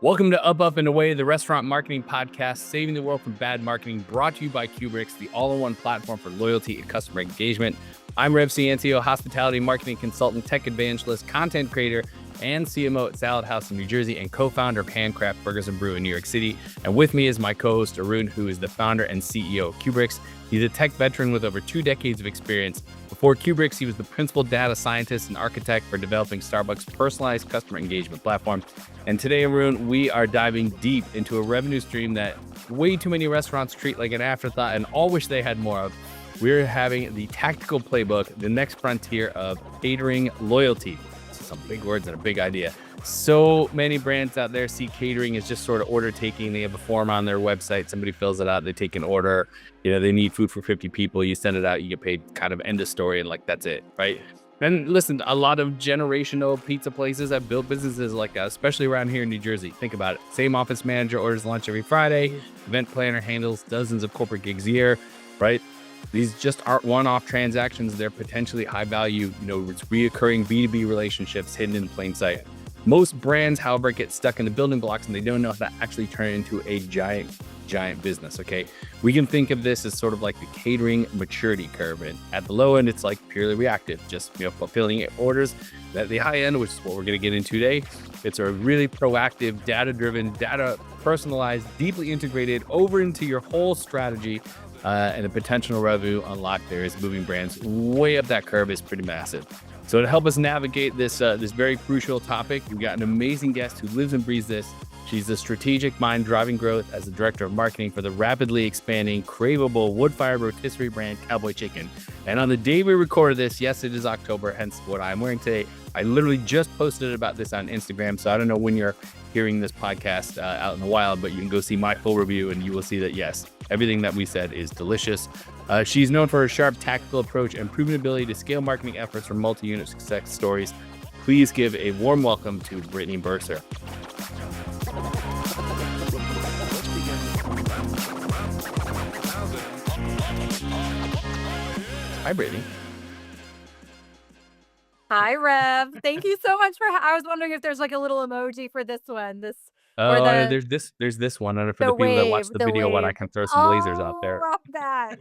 Welcome to Up and Away, the restaurant marketing podcast, saving the world from bad marketing, brought to you by Qubriux, the all-in-one platform for loyalty and customer engagement. I'm Rev Ciancio, hospitality marketing consultant, tech evangelist, content creator, and CMO at Salad House in New Jersey, and co-founder of Handcraft Burgers and Brew in New York City. And with me is my co-host, Arun, who is the founder and CEO of Qubriux. He's a tech veteran with over 2 decades of experience. Before Qubriux, he was the principal data scientist and architect for developing Starbucks' personalized customer engagement platform. And today, Arun, we are diving deep into a revenue stream that way too many restaurants treat like an afterthought and all wish they had more of. We're having the tactical playbook, the next frontier of catering loyalty. Some big words and a big idea. So many brands out there see catering as just sort of order taking. They have a form on their website. Somebody fills it out. They take an order. They need food for 50 people. You send it out. You get paid, kind of end of story. And that's it, right? And listen, a lot of generational pizza places have built businesses like that, especially around here in New Jersey. Think about it. Same office manager orders lunch every Friday. Event planner handles dozens of corporate gigs a year, right? These just aren't one-off transactions. They're potentially high-value, reoccurring B2B relationships hidden in plain sight. Most brands, however, get stuck in the building blocks and they don't know how to actually turn it into a giant business, okay? We can think of this as sort of like the catering maturity curve. And at the low end, it's like purely reactive, just, fulfilling orders. At the high end, which is what we're going to get into today, it's a really proactive, data-driven, data personalized, deeply integrated over into your whole strategy. And the potential revenue unlock there is moving brands way up that curve is pretty massive. So to help us navigate this very crucial topic, we've got an amazing guest who lives and breathes this. She's the strategic mind driving growth as the director of marketing for the rapidly expanding, craveable wood-fired rotisserie brand Cowboy Chicken. And on the day we recorded this, yes, it is October, hence what I'm wearing today. I literally just posted about this on Instagram, so I don't know when you're hearing this podcast out in the wild, but you can go see my full review and you will see that, yes, everything that we said is delicious. She's known for her sharp tactical approach and proven ability to scale marketing efforts from multi-unit success stories. Please give a warm welcome to Britney Mercer. Hi, Britney. Hi, Rev. Thank you so much I was wondering if there's like a little emoji for this one. Or Oh, there's this one. And for the people that watch the video, wave. I can throw some lasers out there. Love that.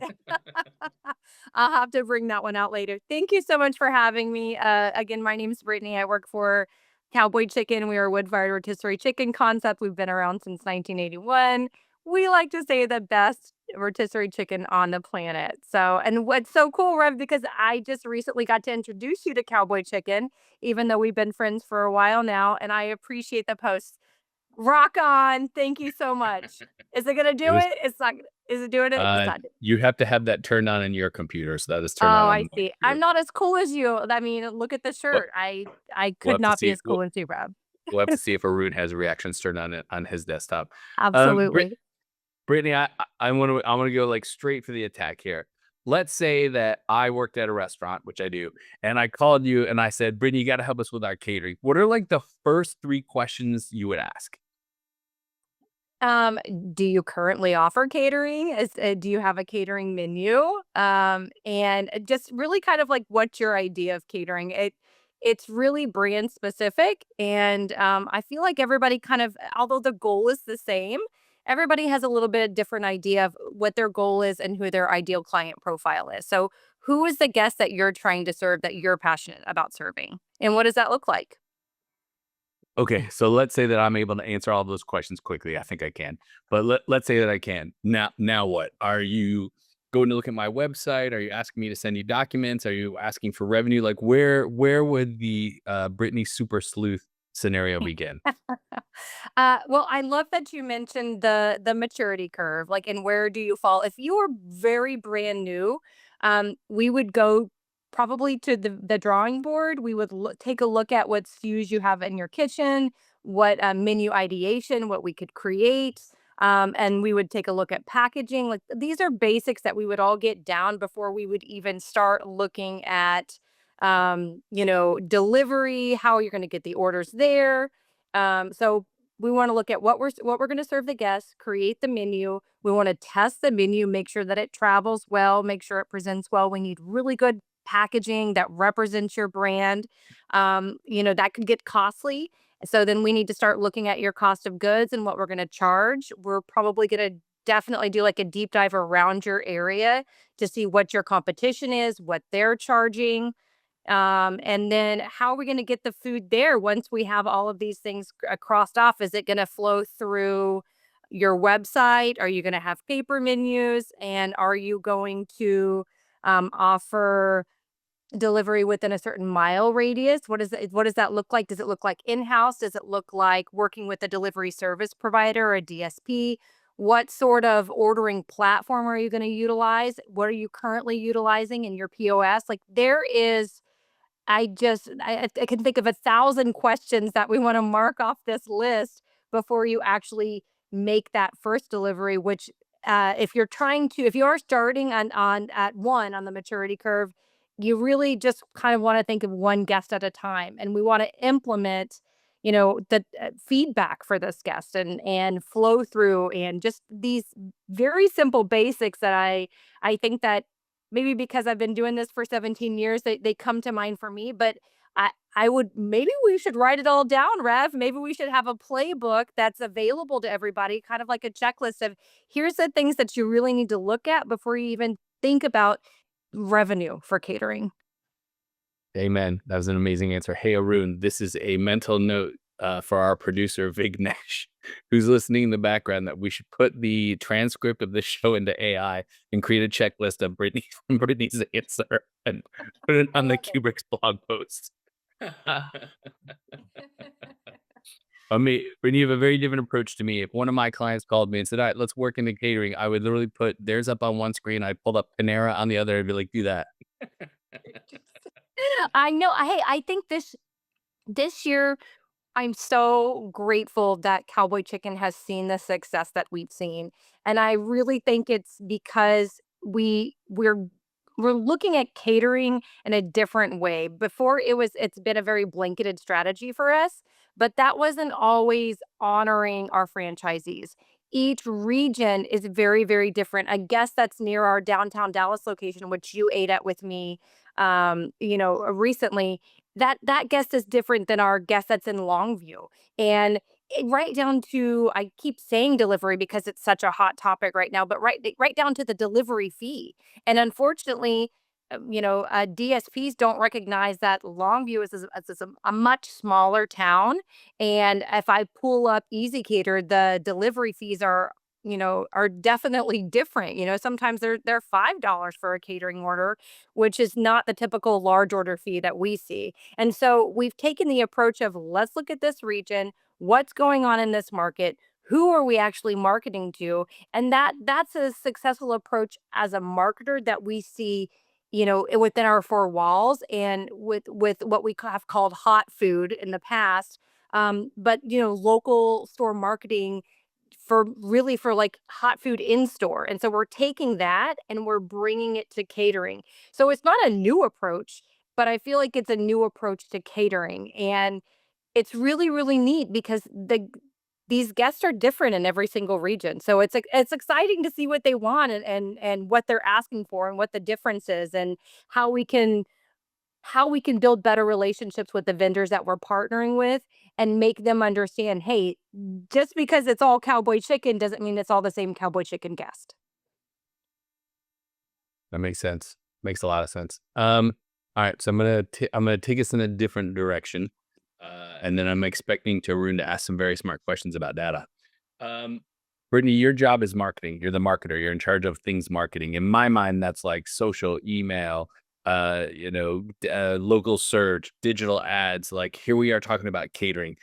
I'll have to bring that one out later. Thank you so much for having me. Again, my name's Britney. I work for Cowboy Chicken. We are a wood-fired rotisserie chicken concept. We've been around since 1981. We like to say the best rotisserie chicken on the planet. So, and what's so cool, Rev, because I just recently got to introduce you to Cowboy Chicken, even though we've been friends for a while now, and I appreciate the posts. Rock on. Thank you so much. Is it gonna do it? It's not. Is it doing it? It's not. You have to have that turned on in your computer, so that is Oh, turned on I my see. computer. I'm not as cool as you. I mean, look at the Well, shirt. I we'll could have to not be see. as cool as you, Rob. We'll have to see if Arun has reactions turned on his desktop. Brit- Absolutely. Brittany, I want to go straight for the attack here. Let's say that I worked at a restaurant, which I do, and I called you and I said, Brittany, you got to help us with our catering. What are the first 3 questions you would ask? Do you currently offer catering? Do you have a catering menu? And just really kind of like what's your idea of catering? It's really brand specific, and I feel like everybody kind of, although the goal is the same, everybody has a little bit different idea of what their goal is and who their ideal client profile is. So, who is the guest that you're trying to serve that you're passionate about serving, and what does that look like? Okay, so let's say that I'm able to answer all those questions quickly. I think I can, but let's say that I can. Now what? Are you going to look at my website? Are you asking me to send you documents? Are you asking for revenue? Where would the Britney Super Sleuth scenario begin? Well, I love that you mentioned the maturity curve, like, and where do you fall? If you were very brand new, we would go probably to the drawing board. We would take a look at what SKUs you have in your kitchen, what menu ideation, what we could create, and we would take a look at packaging. Like these are basics that we would all get down before we would even start looking at, delivery, how you're going to get the orders there. So we want to look at what we're going to serve the guests, create the menu. We want to test the menu, make sure that it travels well, make sure it presents well. We need really good packaging that represents your brand. That could get costly. So then we need to start looking at your cost of goods and what we're going to charge. We're probably going to definitely do like a deep dive around your area to see what your competition is, what they're charging. And then how are we going to get the food there once we have all of these things crossed off? Is it going to flow through your website? Are you going to have paper menus? And are you going to offer delivery within a certain mile radius? What does that look like? Does it look like in-house? Does it look like working with a delivery service provider or a DSP? What sort of ordering platform are you going to utilize? What are you currently utilizing in your POS? Like there is I can think of 1,000 questions that we wanna mark off this list before you actually make that first delivery, which, if you are starting on at 1 on the maturity curve, you really just kind of wanna think of 1 guest at a time, and we wanna implement, the, feedback for this guest and flow through and just these very simple basics that I think that maybe because I've been doing this for 17 years, they come to mind for me, but I would maybe we should write it all down, Rev. Maybe we should have a playbook that's available to everybody, kind of like a checklist of here's the things that you really need to look at before you even think about revenue for catering. Amen. That was an amazing answer. Hey, Arun, this is a mental note for our producer, Vignesh, who's listening in the background, that we should put the transcript of this show into AI and create a checklist of Britney's answer and put it on the Qubriux blog post. I mean, Brittany, you have a very different approach to me. If one of my clients called me and said, all right, let's work into catering, I would literally put theirs up on one screen. I'd pull up Panera on the other and be like, do that. I know. Hey, I think this year I'm so grateful that Cowboy Chicken has seen the success that we've seen. And I really think it's because we're looking at catering in a different way. Before it's been a very blanketed strategy for us, but that wasn't always honoring our franchisees. Each region is very, very different. A guest that's near our downtown Dallas location, which you ate at with me, recently, that guest is different than our guest that's in Longview. And right down to, I keep saying delivery because it's such a hot topic right now, but right down to the delivery fee. And unfortunately, DSPs don't recognize that Longview is a much smaller town. And if I pull up Easy Cater, the delivery fees are definitely different. Sometimes they're $5 for a catering order, which is not the typical large order fee that we see. And so we've taken the approach of let's look at this region, what's going on in this market, who are we actually marketing to? And that's a successful approach as a marketer that we see, within our 4 walls and with what we have called hot food in the past. But local store marketing for like hot food in store. And so we're taking that and we're bringing it to catering. So it's not a new approach, but I feel like it's a new approach to catering. And it's really, really neat because these guests are different in every single region. So it's exciting to see what they want and what they're asking for and what the difference is and how we can how we can build better relationships with the vendors that we're partnering with and make them understand, hey, just because it's all Cowboy Chicken doesn't mean it's all the same Cowboy Chicken guest. That makes sense. Makes a lot of sense. All right, so I'm gonna take us in a different direction, and then I'm expecting to Arun to ask some very smart questions about data. Um, Brittany, your job is marketing. You're the marketer. You're in charge of things marketing. In my mind, that's like social, email, local search, digital ads. Like here we are talking about catering.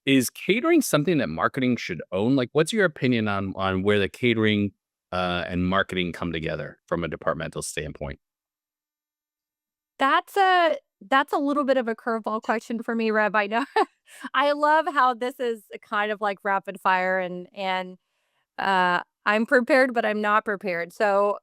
Is catering something that marketing should own? Like, what's your opinion on where the catering and marketing come together from a departmental standpoint? That's a little bit of a curveball question for me, Rev. I know. I love how this is kind of like rapid fire and I'm prepared, but I'm not prepared. So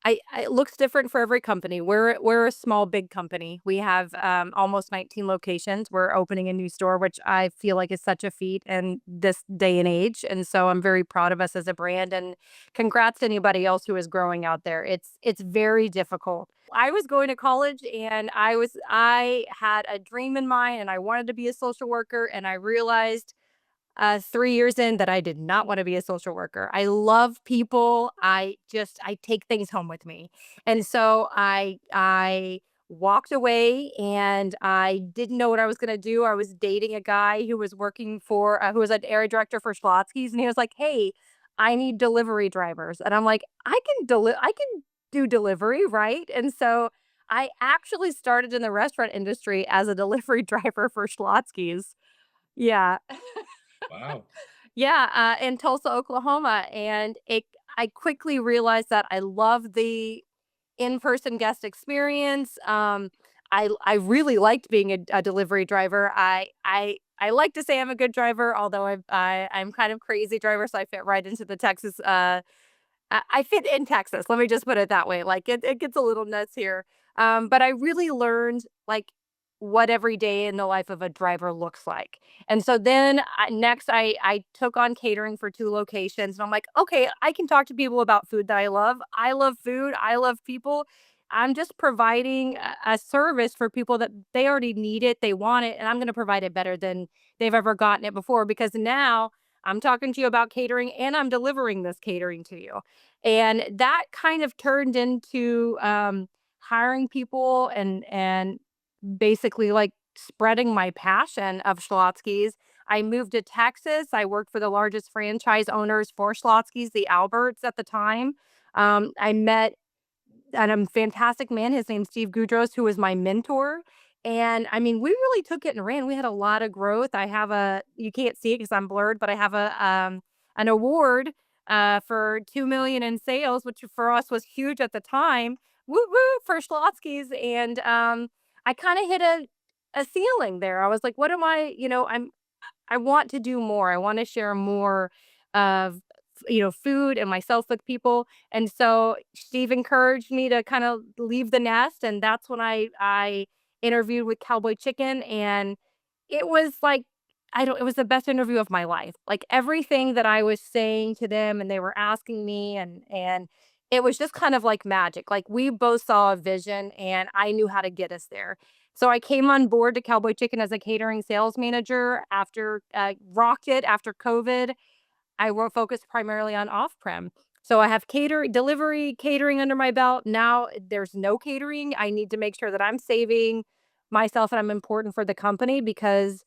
it looks different for every company. We're a small, big company. We have almost 19 locations. We're opening a new store, which I feel like is such a feat in this day and age. And so I'm very proud of us as a brand. And congrats to anybody else who is growing out there. It's very difficult. I was going to college and I had a dream in mind and I wanted to be a social worker, and I realized 3 years in that I did not want to be a social worker. I love people. I take things home with me. And so I walked away and I didn't know what I was going to do. I was dating a guy who was working for, who was an area director for Schlotzsky's. And he was like, "Hey, I need delivery drivers." And I'm like, I can do delivery, right? And so I actually started in the restaurant industry as a delivery driver for Schlotzsky's. Yeah. Wow. Yeah, in Tulsa, Oklahoma, and I quickly realized that I love the in-person guest experience. I really liked being a delivery driver. I like to say I'm a good driver, although I'm kind of crazy driver, so I fit right into the Texas I fit in Texas. Let me just put it that way. Like it gets a little nuts here. But I really learned like what every day in the life of a driver looks like. And so then next I took on catering for 2 locations, and I'm like, okay, I can talk to people about food that I love. I love food. I love people. I'm just providing a service for people that they already need it, they want it, and I'm going to provide it better than they've ever gotten it before, because now I'm talking to you about catering and I'm delivering this catering to you. And that kind of turned into hiring people and basically like spreading my passion of Schlotzsky's. I moved to Texas. I worked for the largest franchise owners for Schlotzsky's, the Alberts at the time. I met and a fantastic man. His name's Steve Goudros, who was my mentor. And I mean, we really took it and ran. We had a lot of growth. I have you can't see it because I'm blurred, but I have an award for 2 million in sales, which for us was huge at the time. Woo woo for Schlotzsky's. And I kind of hit a ceiling there. I was like, what am I, I want to do more. I want to share more of food and myself with people. And so Steve encouraged me to kind of leave the nest, and that's when I interviewed with Cowboy Chicken, and it was like I don't it was the best interview of my life. Like everything that I was saying to them and they were asking me, and it was just kind of like magic. Like we both saw a vision and I knew how to get us there. So I came on board to Cowboy Chicken as a catering sales manager after rocked it after COVID. I will focus primarily on off-prem. So I have delivery catering under my belt. Now there's no catering. I need to make sure that I'm saving myself and I'm important for the company, because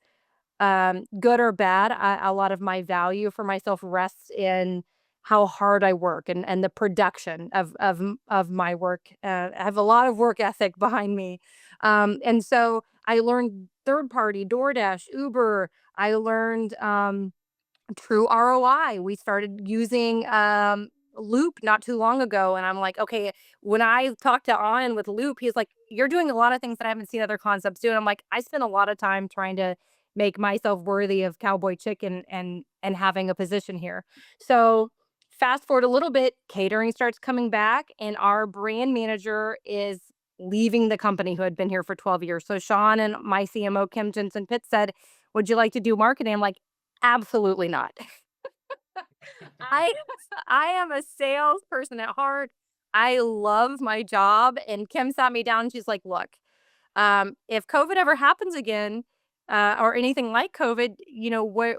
good or bad, a lot of my value for myself rests in how hard I work and the production of my work. I have a lot of work ethic behind me, and so I learned third party, DoorDash, Uber. I learned true ROI. We started using Loop not too long ago. And I'm like, okay, when I talked to Arun with Loop, he's like, you're doing a lot of things that I haven't seen other concepts do. And I'm like, I spent a lot of time trying to make myself worthy of Cowboy Chicken and having a position here. So fast forward a little bit, catering starts coming back, and our brand manager is leaving the company who had been here for 12 years. So Sean and my CMO, Kim Jensen Pitt, said, would you like to do marketing? I'm like, absolutely not. I I am a salesperson at heart. I love my job. And Kim sat me down and she's like, look, if COVID ever happens again, or anything like COVID,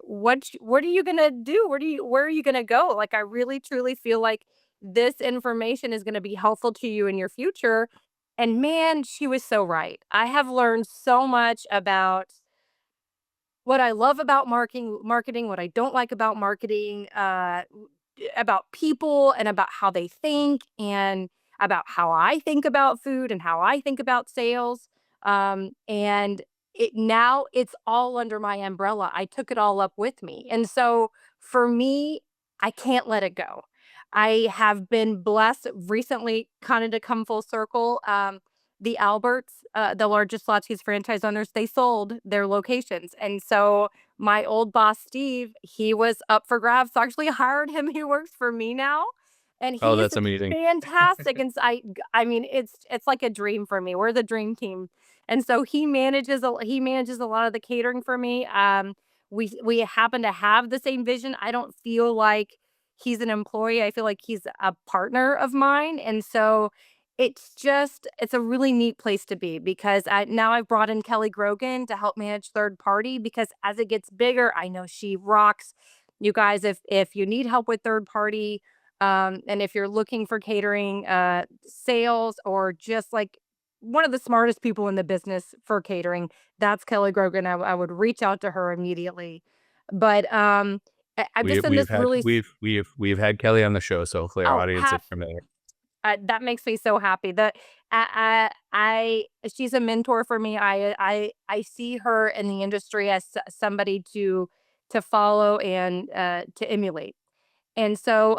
what are you gonna do? Where are you gonna go? Like, I really truly feel like this information is gonna be helpful to you in your future. And man, she was so right. I have learned so much about what I love about marketing, what I don't like about marketing, about people and about how they think, and about how I think about food and how I think about sales. And now it's all under my umbrella. I took it all up with me. And so for me, I can't let it go. I have been blessed recently, kind of to come full circle. The Alberts, the largest Schlotzsky's franchise owners, they sold their locations. And so my old boss, Steve, he was up for grabs. So I actually hired him. He works for me now. and Oh, he is that's amazing. fantastic. And so I mean, it's like a dream for me. We're the dream team. And so he manages a lot of the catering for me. We happen to have the same vision. I don't feel like he's an employee. I feel like he's a partner of mine. And so it's a really neat place to be because now I've brought in Kelly Grogan to help manage third party because as it gets bigger, I know she rocks. You guys, if you need help with third party, and if you're looking for catering sales or just like one of the smartest people in the business for catering, that's Kelly Grogan. I would reach out to her immediately. But I'm We just in we've this had really we've had Kelly on the show, so hopefully our oh audience is have familiar. that makes me so happy that she's a mentor for me. I see her in the industry as somebody to follow and to emulate. And so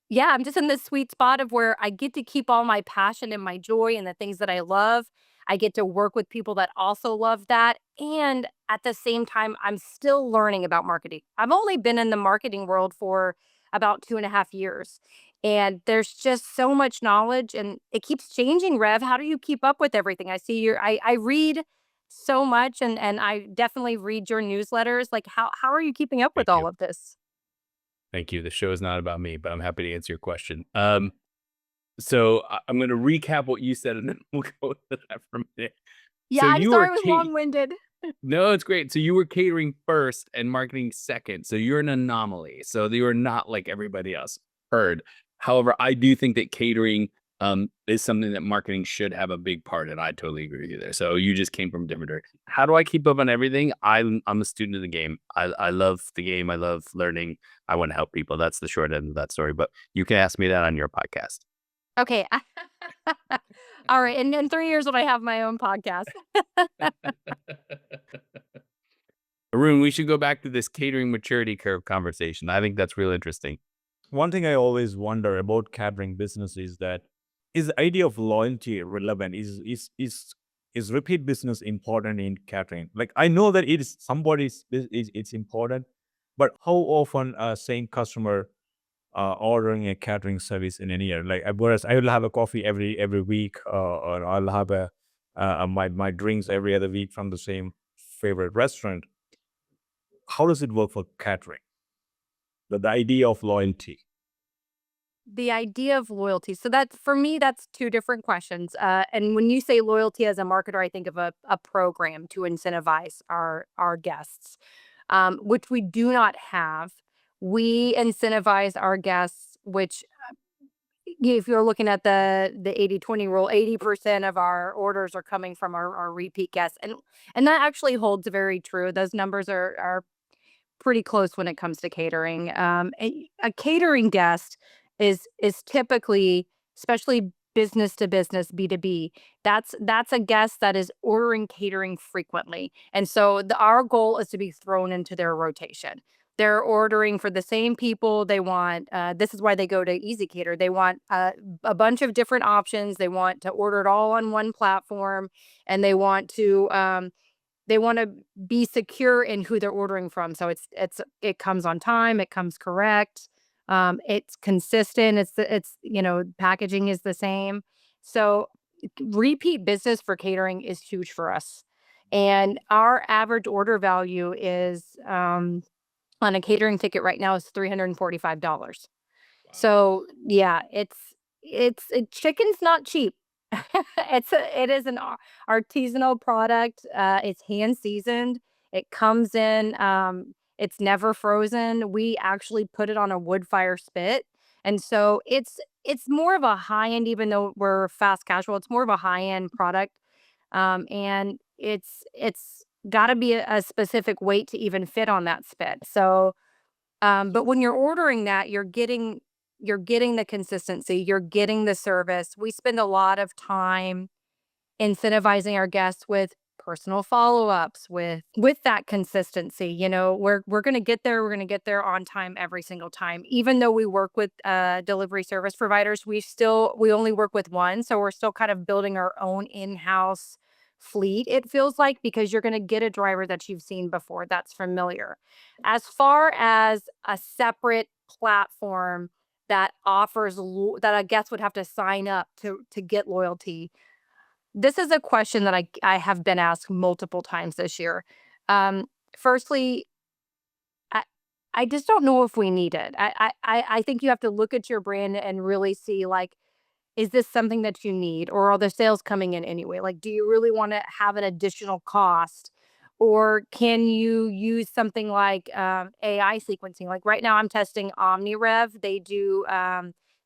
yeah, I'm just in this sweet spot of where I get to keep all my passion and my joy and the things that I love. I get to work with people that also love that. And at the same time, I'm still learning about marketing. I've only been in the marketing world for about 2.5 years. And there's just so much knowledge and it keeps changing, Rev. How do you keep up with everything? I read so much and I definitely read your newsletters. Like how are you keeping up with Thank all you. of this? Thank you. The show is not about me, but I'm happy to answer your question. So I'm going to recap what you said, and then we'll go into that for a minute. Yeah, So I'm you were sorry I was long-winded. no, it's great. So you were catering first and marketing second. So you're an anomaly. So you are not like everybody else. Heard. However, I do think that catering is something that marketing should have a big part in. I totally agree with you there. So you just came from a different direction. How do I keep up on everything? I'm a student of the game. I love the game. I love learning. I want to help people. That's the short end of that story. But you can ask me that on your podcast. Okay. All right. And in 3 years when I have my own podcast. Arun, we should go back to this catering maturity curve conversation. I think that's real interesting. One thing I always wonder about catering business is that is the idea of loyalty relevant? Is repeat business important in catering? Like I know that it is it's important, but how often same customer ordering a catering service in a year? Like whereas I will have a coffee every week, or I'll have my drinks every other week from the same favorite restaurant. How does it work for catering? The idea of loyalty. The idea of loyalty. So that for me, that's two different questions. And when you say loyalty as a marketer, I think of a program to incentivize our guests, which we do not have. We incentivize our guests, which if you're looking at the 80/20 rule, 80% of our orders are coming from our repeat guests. And that actually holds very true. Those numbers are pretty close when it comes to catering. A catering guest is typically, especially business to business, B2B. That's a guest that is ordering catering frequently, and so our goal is to be thrown into their rotation. They're ordering for the same people. They want. This is why they go to Easy Cater. They want a bunch of different options. They want to order it all on one platform, and they want to be secure in who they're ordering from. So it comes on time, it comes correct, it's consistent, packaging is the same. So repeat business for catering is huge for us. And our average order value is on a catering ticket right now is $345. So yeah, chicken's not cheap. It is an artisanal product. It's hand seasoned. It comes in. It's never frozen. We actually put it on a wood fire spit, and so it's more of a high end. Even though we're fast casual, it's more of a high end product. And it's got to be a specific weight to even fit on that spit. So but when you're ordering that, you're getting the consistency, you're getting the service. We spend a lot of time incentivizing our guests with personal follow-ups, with that consistency. We're going to get there. We're going to get there on time every single time. Even though we work with delivery service providers, we only work with one, so we're still kind of building our own in-house fleet, it feels like, because you're going to get a driver that you've seen before that's familiar. As far as a separate platform, that offers that a guest would have to sign up to get loyalty? This is a question that I have been asked multiple times this year. Firstly, I I just don't know if we need it. I think you have to look at your brand and really see, like, is this something that you need, or are the sales coming in anyway? Like, do you really want to have an additional cost, or can you use something like AI sequencing? Like right now, I'm testing OmniRev. They do.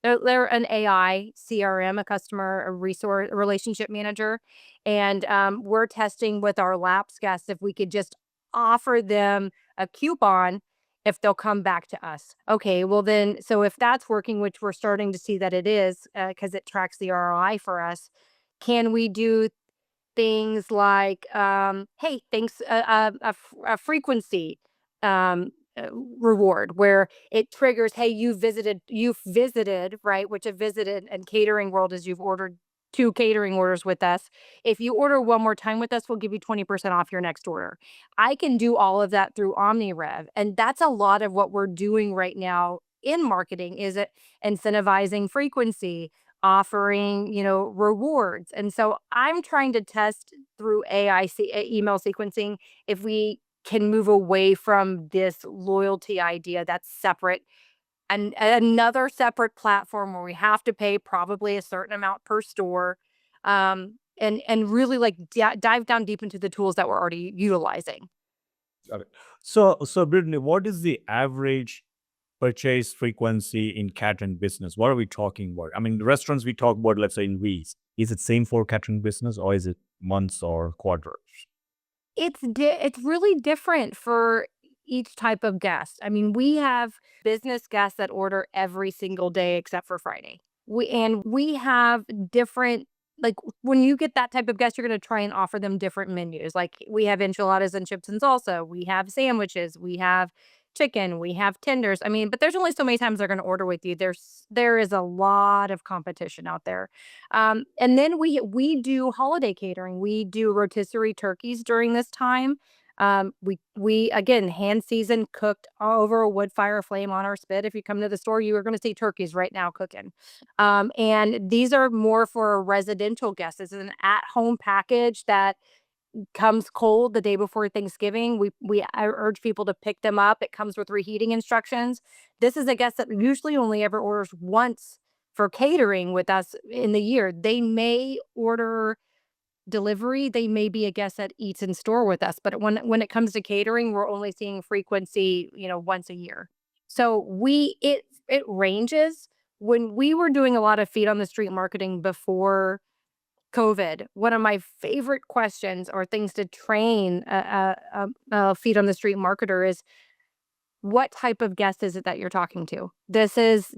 They're an AI CRM, a customer a resource a relationship manager, and we're testing with our lapsed guests if we could just offer them a coupon if they'll come back to us. Okay, well then, so if that's working, which we're starting to see that it is, because it tracks the ROI for us, can we do things like, hey, thanks, a frequency um, reward where it triggers, hey, you've visited, right? Which a visited and catering world is you've ordered 2 catering orders with us. If you order one more time with us, we'll give you 20% off your next order. I can do all of that through OmniRev. And that's a lot of what we're doing right now in marketing is it incentivizing frequency, offering, rewards. And so I'm trying to test through email sequencing if we can move away from this loyalty idea that's separate and another separate platform where we have to pay probably a certain amount per store, and really like dive down deep into the tools that we're already utilizing. Got it. So Brittany, what is the average purchase frequency in catering business? What are we talking about? I mean, the restaurants we talk about, let's say in weeks. Is it same for catering business or is it months or quarters? It's really different for each type of guest. I mean, we have business guests that order every single day except for Friday. We have different, like, when you get that type of guest, you're going to try and offer them different menus. Like we have enchiladas and chips and salsa, we have sandwiches, we have chicken, we have tenders. I mean, but there's only so many times they're going to order with you. There is a lot of competition out there. And then we do holiday catering. We do rotisserie turkeys during this time. We again hand seasoned, cooked over a wood fire flame on our spit. If you come to the store, you are going to see turkeys right now cooking. And these are more for residential guests. It's an at home package that comes cold the day before Thanksgiving. I urge people to pick them up. It comes with reheating instructions. This is a guest that usually only ever orders once for catering with us in the year. They may order delivery, they may be a guest that eats in store with us, but when it comes to catering, we're only seeing frequency, once a year. So it ranges. When we were doing a lot of feet on the street marketing before COVID, one of my favorite questions or things to train a feet on the street marketer is, what type of guest is it that you're talking to? This is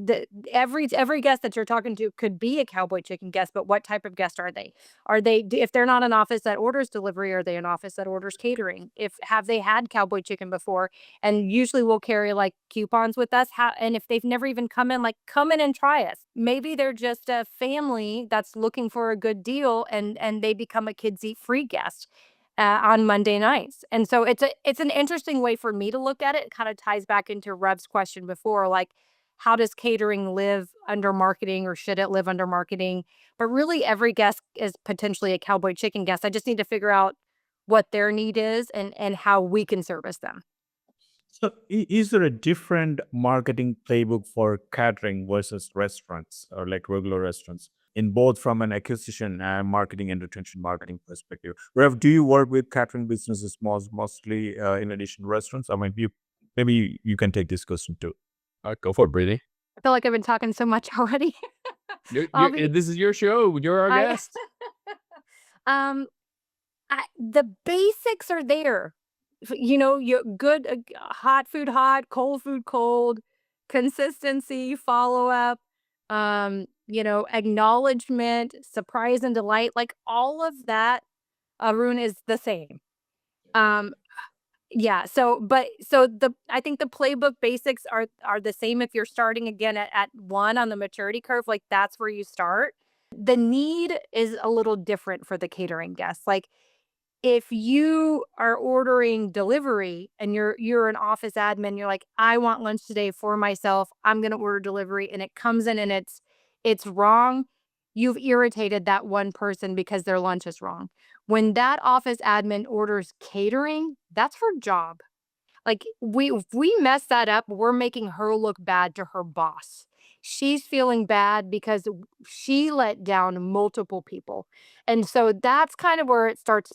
every guest that you're talking to could be a Cowboy Chicken guest, but what type of guest are they? If they're not an office that orders delivery, are they an office that orders catering? If have they had Cowboy Chicken before? And usually we'll carry like coupons with us. And if they've never even come in, like, come in and try us. Maybe they're just a family that's looking for a good deal, and they become a kids eat free guest on Monday nights. And so it's an interesting way for me to look at it. It kind of ties back into Rev's question before, like, how does catering live under marketing, or should it live under marketing? But really, every guest is potentially a Cowboy Chicken guest. I just need to figure out what their need is and how we can service them. So is there a different marketing playbook for catering versus restaurants or like regular restaurants in both from an acquisition and marketing and retention marketing perspective? Rev, do you work with catering businesses mostly in addition to restaurants? I mean, maybe you can take this question too. Go for it, Brittany. I feel like I've been talking so much already. I'll be, This is your show. You're our I, guest. um, the basics are there. You good, hot food hot, cold food cold, consistency, follow up, acknowledgement, surprise and delight, like all of that, Arun, is the same. Um, yeah. I think the playbook basics are the same if you're starting again at 1 on the maturity curve, like that's where you start. The need is a little different for the catering guests. Like, if you are ordering delivery and you're an office admin, you're like, I want lunch today for myself, I'm going to order delivery, and it comes in and it's wrong, you've irritated that one person because their lunch is wrong. When that office admin orders catering, that's her job. Like, if we mess that up, we're making her look bad to her boss. She's feeling bad because she let down multiple people. And so that's kind of where it starts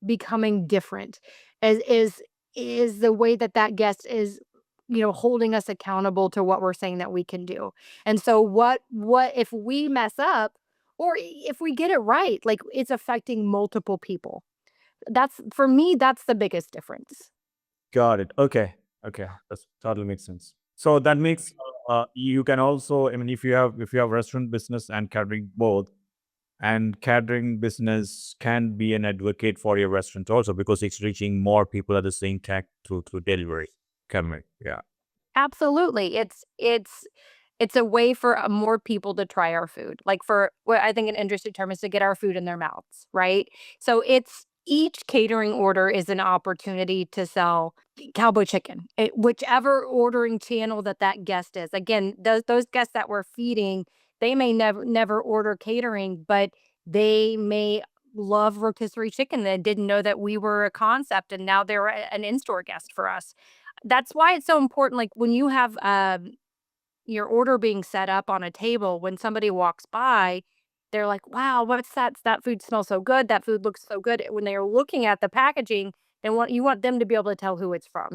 becoming different, is the way that that guest is, holding us accountable to what we're saying that we can do. And so what if we mess up, or if we get it right, like, it's affecting multiple people. That's, for me, that's the biggest difference. Got it. Okay. Okay. That totally makes sense. So that makes you can also, I mean, if you have restaurant business and catering both, and catering business can be an advocate for your restaurant also because it's reaching more people at the same time through delivery. Catering. Yeah. Absolutely. It's a way for more people to try our food. Like, for what I think an industry term is to get our food in their mouths, right? So it's each catering order is an opportunity to sell Cowboy Chicken, whichever ordering channel that guest is. Again, those guests that we're feeding, they may never order catering, but they may love rotisserie chicken. They didn't know that we were a concept, and now they're an in-store guest for us. That's why it's so important. Like, when you have your order being set up on a table, when somebody walks by, they're like, "Wow, what's that? That food smells so good. That food looks so good." When they're looking at the packaging, you want them to be able to tell who it's from.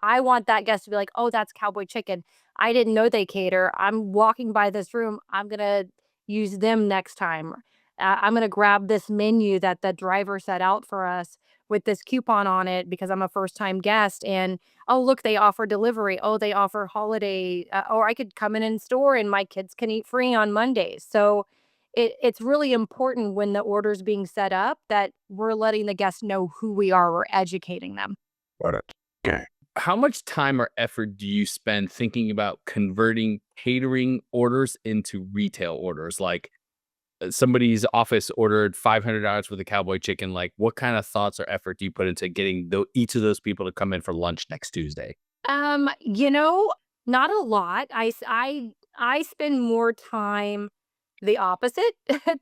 I want that guest to be like, "Oh, that's Cowboy Chicken. I didn't know they cater. I'm walking by this room. I'm gonna use them next time. I'm gonna grab this menu that the driver set out for us with this coupon on it because I'm a first time guest, and oh, look, they offer delivery. Oh, they offer holiday, or I could come in store and my kids can eat free on Mondays." So it's really important when the order's being set up that we're letting the guests know who we are. We're educating them. Got it. Okay. How much time or effort do you spend thinking about converting catering orders into retail orders? Like, somebody's office ordered $500 for the Cowboy Chicken. Like, what kind of thoughts or effort do you put into getting each of those people to come in for lunch next Tuesday? Um, you know, Not a lot. I spend more time the opposite,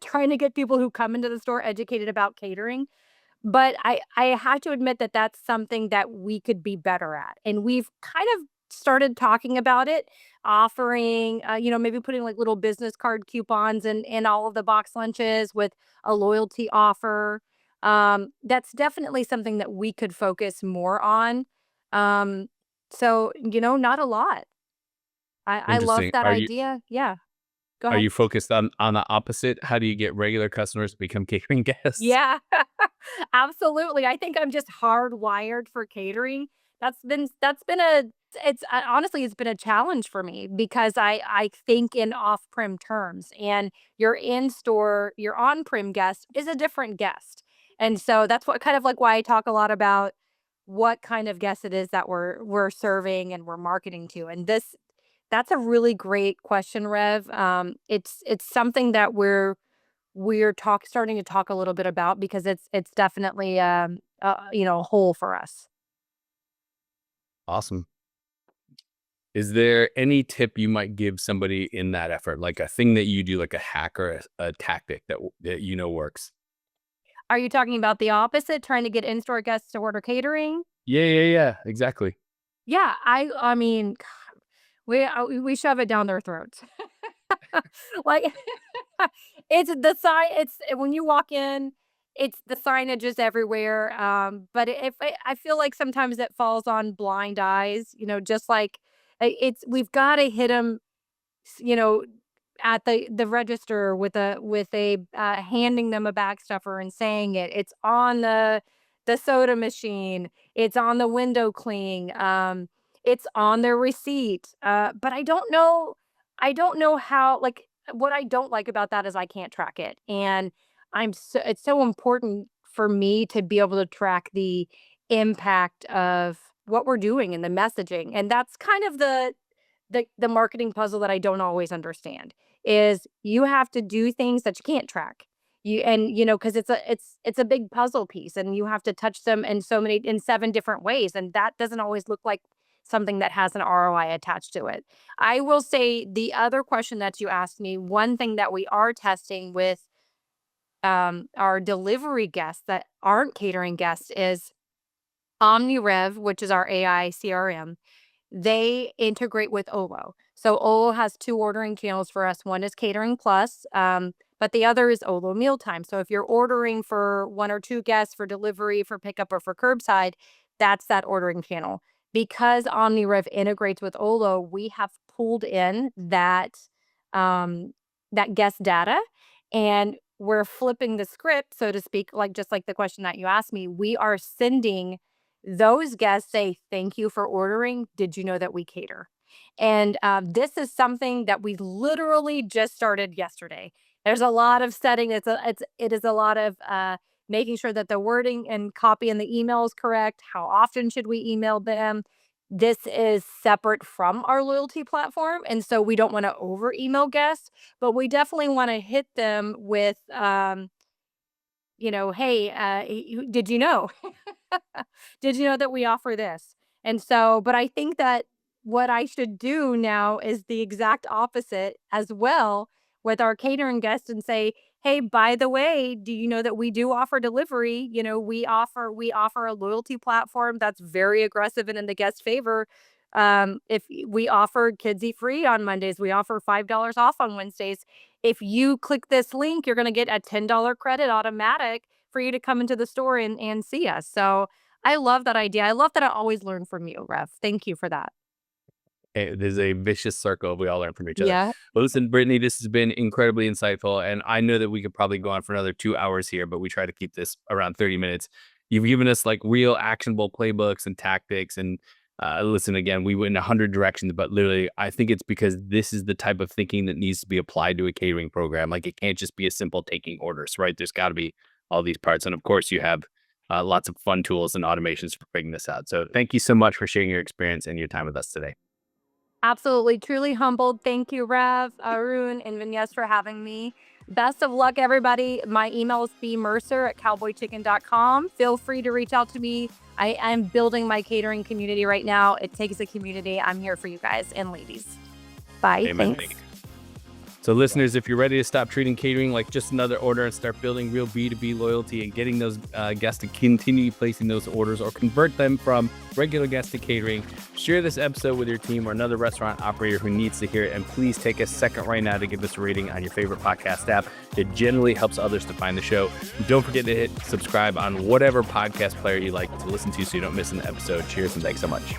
trying to get people who come into the store educated about catering. But I have to admit that that's something that we could be better at, and we've kind of started talking about it, offering, maybe putting, like, little business card coupons in all of the box lunches with a loyalty offer. That's definitely something that we could focus more on. Um, so, not a lot. I love Interesting. that Are you idea. Yeah, go are ahead. you focused on the opposite? How do you get regular customers to become catering guests? Yeah, absolutely. I think I'm just hardwired for catering. That's been a it's honestly, it's been a challenge for me because I think in off-prem terms, and your on-prem guest is a different guest. And so that's what kind of like why I talk a lot about what kind of guest it is that we're serving and we're marketing to. And that's a really great question, Rev. It's something that we're starting to talk a little bit about because it's definitely a hole for us. Awesome. Is there any tip you might give somebody in that effort, like a thing that you do, like a hack or a tactic that works? Are you talking about the opposite, trying to get in-store guests to order catering? Yeah, yeah, yeah, exactly. Yeah, I mean, we shove it down their throats. Like, it's the sign. It's when you walk in, it's the signage is everywhere. But if I feel like sometimes it falls on blind eyes, just like, it's we've got to hit them, you know, at the register with a handing them a bag stuffer and saying it. It's on the soda machine. It's on the window cling. It's on their receipt. But I don't know how, like, what I don't like about that is I can't track it. And it's so important for me to be able to track the impact of what we're doing and the messaging. And that's kind of the marketing puzzle that I don't always understand, is you have to do things that you can't track. because it's a big puzzle piece, and you have to touch them in 7 different ways, and that doesn't always look like something that has an ROI attached to it. I will say the other question that you asked me, one thing that we are testing with our delivery guests that aren't catering guests is OmniRev, which is our AI CRM. They integrate with Olo. So Olo has 2 ordering channels for us. One is Catering Plus, but the other is Olo Mealtime. So if you're ordering for 1 or 2 guests for delivery, for pickup, or for curbside, that's that ordering channel. Because OmniRev integrates with Olo, we have pulled in that guest data, and we're flipping the script, so to speak, just like the question that you asked me. We are sending those guests say, "Thank you for ordering. Did you know that we cater?" And this is something that we literally just started yesterday. There's a lot of setting. It is a lot of making sure that the wording and copy in the email is correct. How often should we email them? This is separate from our loyalty platform, and so we don't want to over email guests, but we definitely want to hit them with, hey, did you know? Did you know that we offer this? And so, but I think that what I should do now is the exact opposite as well with our catering guests, and say, "Hey, by the way, do you know that we do offer delivery? We offer a loyalty platform that's very aggressive and in the guest favor. If we offer kids eat free on Mondays, we offer $5 off on Wednesdays. If you click this link, you're going to get a $10 credit automatic for you to come into the store and see us." So I love that idea. I love that I always learn from you, Rev. Thank you for that. It is a vicious circle. We all learn from each other. Yeah. Well, listen, Britney, this has been incredibly insightful. And I know that we could probably go on for another 2 hours here, but we try to keep this around 30 minutes. You've given us like real actionable playbooks and tactics. And listen, again, we went in 100 directions, but literally, I think it's because this is the type of thinking that needs to be applied to a catering program. Like, it can't just be a simple taking orders, right? There's got to be all these parts. And of course, you have lots of fun tools and automations for figuring this out. So thank you so much for sharing your experience and your time with us today. Absolutely. Truly humbled. Thank you, Rev, Arun, and Vignesh for having me. Best of luck, everybody. My email is bmercer@cowboychicken.com. Feel free to reach out to me. I am building my catering community right now. It takes a community. I'm here for you guys and ladies. Bye. Amen. Thanks. So listeners, if you're ready to stop treating catering like just another order and start building real B2B loyalty and getting those guests to continue placing those orders or convert them from regular guests to catering, share this episode with your team or another restaurant operator who needs to hear it. And please take a second right now to give us a rating on your favorite podcast app. It generally helps others to find the show. And don't forget to hit subscribe on whatever podcast player you like to listen to so you don't miss an episode. Cheers and thanks so much.